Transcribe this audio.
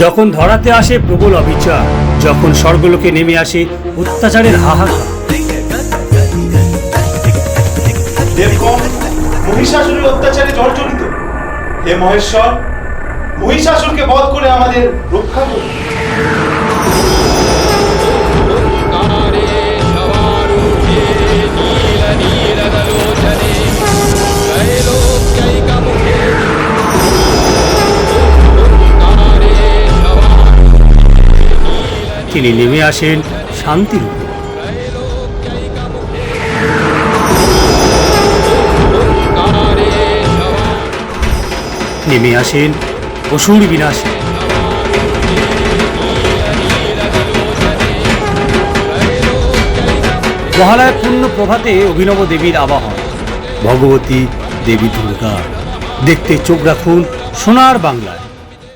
যখন ধরাতে আসে প্রবল অবিচার, যখন স্বর্গলোকে নেমে আসে অত্যাচারের হাহাকার, দেবগণ মহিষাসুরের অত্যাচারে জর্জরিত। হে মহেশ্বর, মহিষাসুরকে বধ করে আমাদের রক্ষা করুন। তিনি নেমে আসেন শান্তির উপর। নেমে আসেন অসুর বিনাশে। মহালয়া পূর্ণ প্রভাতে অভিনব দেবীর আবাহন, ভগবতী দেবী দুর্গা। দেখতে চোখ রাখুন সোনার বাংলায়।